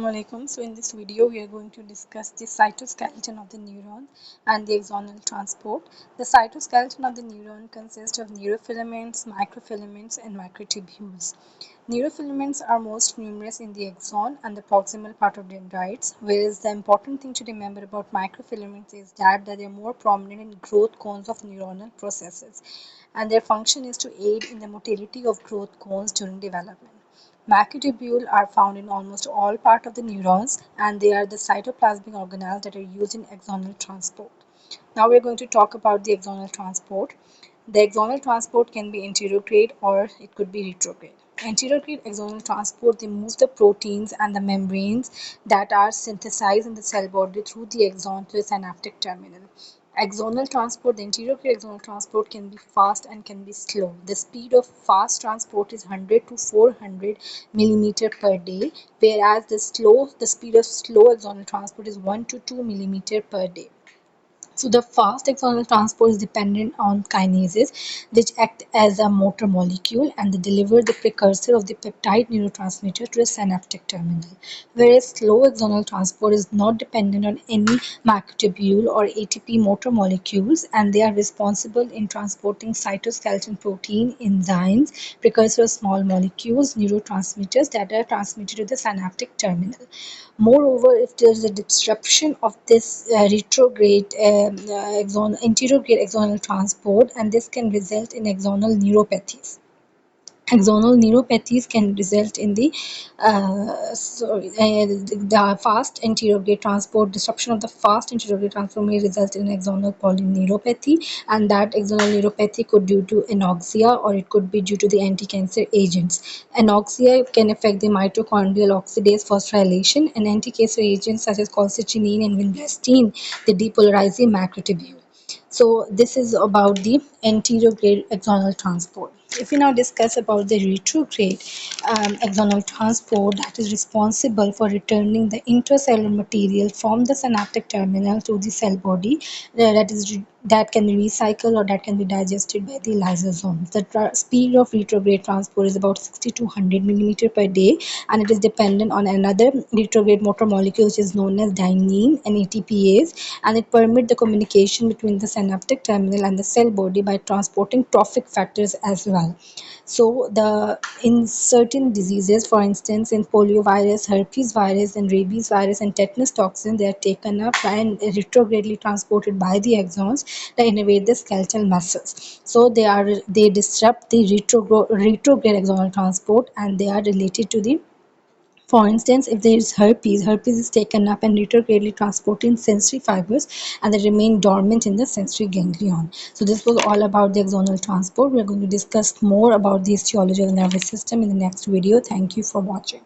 Assalamualaikum. So in this video we are going to discuss the cytoskeleton of the neuron and the axonal transport. The cytoskeleton of the neuron consists of neurofilaments, microfilaments and microtubules. Neurofilaments are most numerous in the axon and the proximal part of dendrites, whereas the important thing to remember about microfilaments is that they are more prominent in growth cones of neuronal processes, and their function is to aid in the motility of growth cones during development. Macrotubules are found in almost all parts of the neurons, and they are the cytoplasmic organelles that are used in axonal transport. Now we are going to talk about the axonal transport. The axonal transport can be anterograde or it could be retrograde. Anterograde axonal transport, they move the proteins and the membranes that are synthesized in the cell body through the axon to the synaptic terminal. Axonal transport, the anterograde axonal transport can be fast and can be slow. The speed of fast transport is 100 to 400 millimeter per day, whereas the speed of slow axonal transport is 1 to 2 millimeter per day. So the fast axonal transport is dependent on kinases, which act as a motor molecule and they deliver the precursor of the peptide neurotransmitter to the synaptic terminal. Whereas slow axonal transport is not dependent on any microtubule or ATP motor molecules, and they are responsible in transporting cytoskeleton protein, enzymes, precursor of small molecules, neurotransmitters that are transmitted to the synaptic terminal. Moreover, if there is a disruption of this anterograde axonal transport, and this can result in axonal neuropathies. Axonal neuropathies can result in the fast anterograde transport. Disruption of the fast anterograde transport may result in axonal polyneuropathy, and that axonal neuropathy could due to anoxia or it could be due to the anti-cancer agents. Anoxia can affect the mitochondrial oxidase phosphorylation, and anti-cancer agents such as colchicine and vinblastine, they depolarize the macrotubule. So this is about the anterograde axonal transport. If we now discuss about the retrograde axonal transport, that is responsible for returning the intracellular material from the synaptic terminal to the cell body, that can be recycled or that can be digested by the lysosomes. The speed of retrograde transport is about 60 to 100 millimeter per day, and it is dependent on another retrograde motor molecule which is known as dynein and ATPase, and it permits the communication between the synaptic terminal and the cell body by transporting trophic factors as well. So in certain diseases, for instance in poliovirus, herpes virus and rabies virus and tetanus toxin, they are taken up and retrogradely transported by the axons that innervate the skeletal muscles. So they disrupt the retrograde axonal transport, and they are related to the, for instance, if there is herpes is taken up and retrogradely transported in sensory fibers, and they remain dormant in the sensory ganglion. So this was all about the axonal transport. We are going to discuss more about the histology of the nervous system in the next video. Thank you for watching.